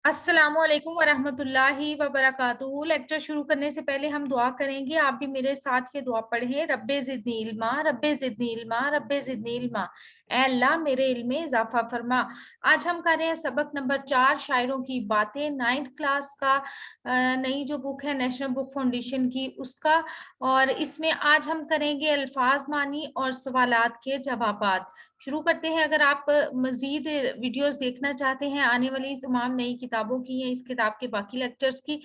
अस्सलामुअलैकुम वरहमतुल्लाहि वबरकातुहू। लेक्चर शुरू करने से पहले हम दुआ करेंगे, आप भी मेरे साथ ये दुआ पढ़ें। रब्बे ज़िदनी इल्मा, रब्बे ज़िदनी इल्मा, रब्बे ज़िदनी इल्मा। ऐ अल्लाह मेरे इल्म में इजाफा फरमा। आज हम कर रहे हैं सबक नंबर 4, शायरों की बातें, 9th क्लास का। नई जो बुक है नेशनल बुक फाउंडेशन की, उसका। और इसमें आज हम करेंगे अल्फाज मानी और सवालात के जवाबात। शुरू करते हैं। अगर आप मजीद वीडियोस देखना चाहते हैं आने वाली तमाम नई किताबों की या इस किताब के बाकी लेक्चर्स की,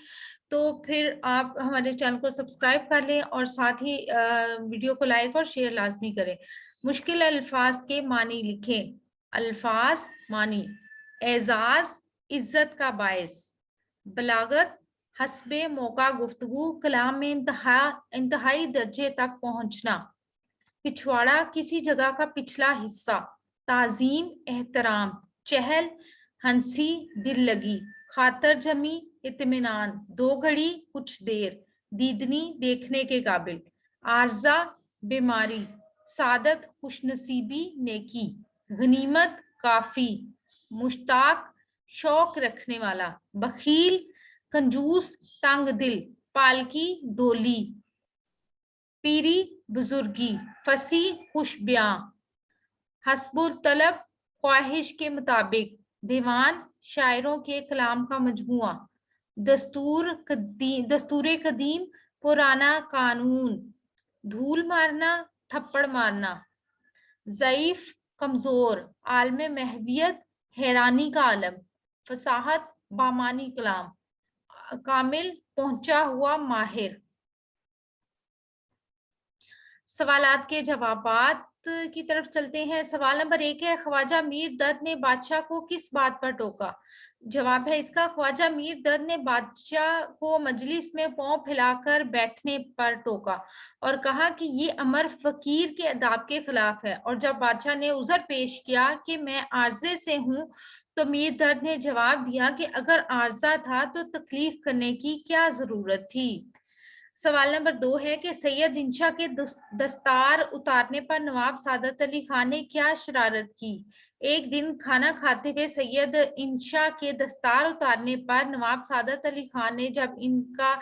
तो फिर आप हमारे चैनल को सब्सक्राइब कर लें और साथ ही वीडियो को लाइक और शेयर लाजमी करें। मुश्किल अल्फाज के मानी लिखें। अल्फाज मानी: एजाज, इज्जत का बायस। बलागत, हस्बे मौका गुफ्तगू, कलाम में इंतहाई दर्जे तक पहुंचना। पिछवाड़ा, किसी जगह का पिछला हिस्सा। ताजीम, एहतराम। चहल, हंसी, दिल लगी। खातर जमी, इत्मीनान। दो घड़ी, कुछ देर। दीदनी, देखने के काबिल। आरजा, बीमारी। सादत, खुशनसीबी, नेकी। गनीमत, काफी। मुश्ताक, शौक रखने वाला। बखील, कंजूस, तंग दिल। पालकी, डोली। पीरी, बुजुर्गी। फसी, खुश ब्यां। हस्बुल तलब, ख्वाहिश के मुताबिक। दीवान, शायरों के कलाम का मजमुआ। दस्तूर कदीम, पुराना कानून। धूल मारना, थप्पड़ मारना। ज़ईफ, कमजोर। आलम महवियत, हैरानी का आलम। फसाहत, बामानी कलाम। कामिल, पहुंचा हुआ, माहिर। सवालात के जवाबात की तरफ चलते हैं। सवाल नंबर 1 है, ख्वाजा मीर दर्द ने बादशाह को किस बात पर टोका? जवाब है इसका, ख्वाजा मीर दर्द ने बादशाह को मजलिस में पांव फैलाकर बैठने पर टोका और कहा कि ये अमर फकीर के अदाब के खिलाफ है। और जब बादशाह ने उज़र पेश किया कि मैं आर्जे से हूँ, तो मीर दर्द ने जवाब दिया कि अगर आर्जा था तो तकलीफ करने की क्या जरूरत थी। सवाल नंबर 2 है कि सैयद इंशा के दस्तार उतारने पर नवाब सादत अली खान ने क्या शरारत की? एक दिन खाना खाते हुए सैयद इंशा के दस्तार उतारने पर नवाब सादत अली खान ने जब इनका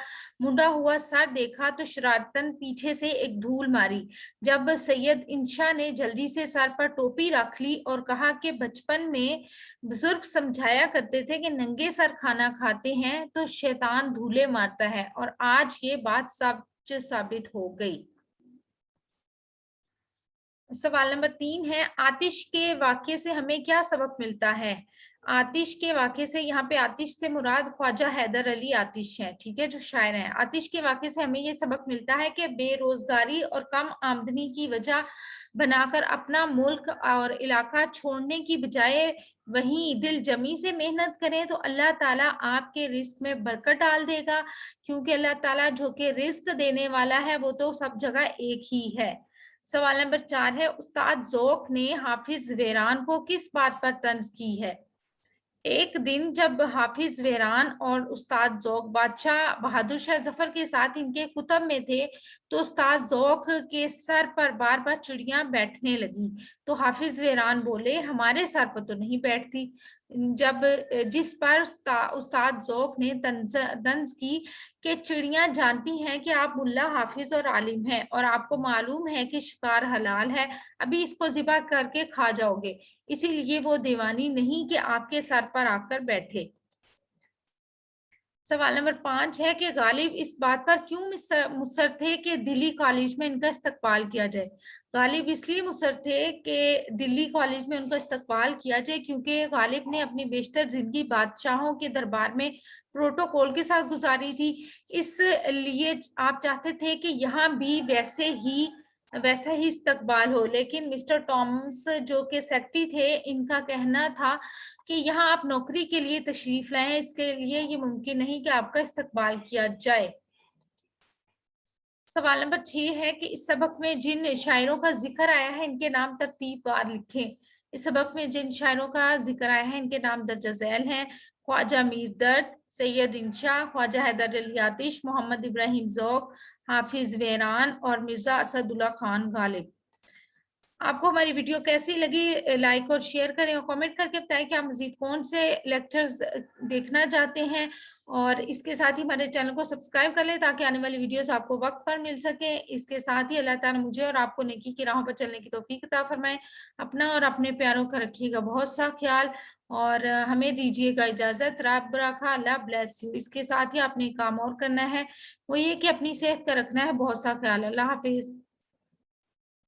मुंडा हुआ सर देखा तो शरारतन पीछे से एक धूल मारी। जब सैयद इंशा ने जल्दी से सर पर टोपी रख ली और कहा कि बचपन में बुजुर्ग समझाया करते थे कि नंगे सर खाना खाते हैं तो शैतान धूले मारता है, और आज ये बात सच साबित हो गई। सवाल नंबर 3 है, आतिश के वाक्य से हमें क्या सबक मिलता है? आतिश के वाक्य से, यहाँ पे आतिश से मुराद ख्वाजा हैदर अली आतिश है, ठीक है, जो शायर हैं। आतिश के वाक्य से हमें ये सबक मिलता है कि बेरोजगारी और कम आमदनी की वजह बनाकर अपना मुल्क और इलाका छोड़ने की बजाय वहीं दिल जमी से मेहनत करें तो अल्लाह ताला आपके रिस्क में बरकत डाल देगा, क्योंकि अल्लाह ताला जो कि रिस्क देने वाला है वो तो सब जगह एक ही है। सवाल नंबर 4 है, उस्ताद ज़ौक ने हाफिज वेरान को किस बात पर तंज की है? एक दिन जब हाफिज वेरान और उस्ताद ज़ौक बादशाह बहादुर शाह जफर के साथ इनके कुतब में थे, तो उस्ताद ज़ौक के सर पर बार बार चिड़ियां बैठने लगी। तो हाफिज वेरान बोले, हमारे सर पर तो नहीं बैठती। जब जिस पर उस्ताद ज़ौक ने तंज की कि चिड़ियां जानती हैं कि आप मुल्ला हाफिज और आलिम हैं और आपको मालूम है कि शिकार हलाल है, अभी इसको ज़िबा करके खा जाओगे, इसीलिए वो दीवानी नहीं कि आपके सर पर आकर बैठे। सवाल नंबर 5 है कि गालिब इस बात पर क्यों मुसर थे कि दिल्ली कॉलेज में इनका इस्तकबाल किया जाए? गालिब इसलिए मुसर थे कि दिल्ली कॉलेज में उनका इस्तकबाल किया जाए क्योंकि गालिब ने अपनी बेशतर जिंदगी बादशाहों के दरबार में प्रोटोकॉल के साथ गुजारी थी, इसलिए आप चाहते थे कि यहाँ भी वैसा ही इस्तकबाल हो। लेकिन मिस्टर टॉमस जो कि सेक्रेटरी थे, इनका कहना था कि यहाँ आप नौकरी के लिए तशरीफ लाए, इसके लिए ये मुमकिन नहीं कि आपका इस्तकबाल किया जाए। सवाल नंबर 6 है कि इस सबक में जिन शायरों का जिक्र आया है इनके नाम तरतीबवार लिखें। इस सबक में जिन शायरों का जिक्र आया है इनके नाम दर्ज झैल हैं: ख्वाजा मीर दर्द, सैयद इंशा, ख्वाजा हैदर अली आतिश, मोहम्मद इब्राहिम ज़ौक, हाफिज वेरान और मिर्जा असदुल्ला खान गालिब। आपको हमारी वीडियो कैसी लगी, लाइक और शेयर करें और कमेंट करके बताएं कि आप मज़ीद कौन से लेक्चर्स देखना चाहते हैं, और इसके साथ ही हमारे चैनल को सब्सक्राइब कर लें ताकि आने वाली वीडियोस आपको वक्त पर मिल सके। इसके साथ ही अल्लाह ताला मुझे और आपको नेकी की राहों पर चलने की तौफीक अता फरमाए। अपना और अपने प्यारों का रखिएगा बहुत सा ख्याल, और हमें दीजिएगा इजाज़त। रब रखा, अल्लाह ब्लेस यू। इसके साथ ही आपने एक काम और करना है, वो ये कि अपनी सेहत का रखना है बहुत सा ख्याल। अल्लाह हाफिज़।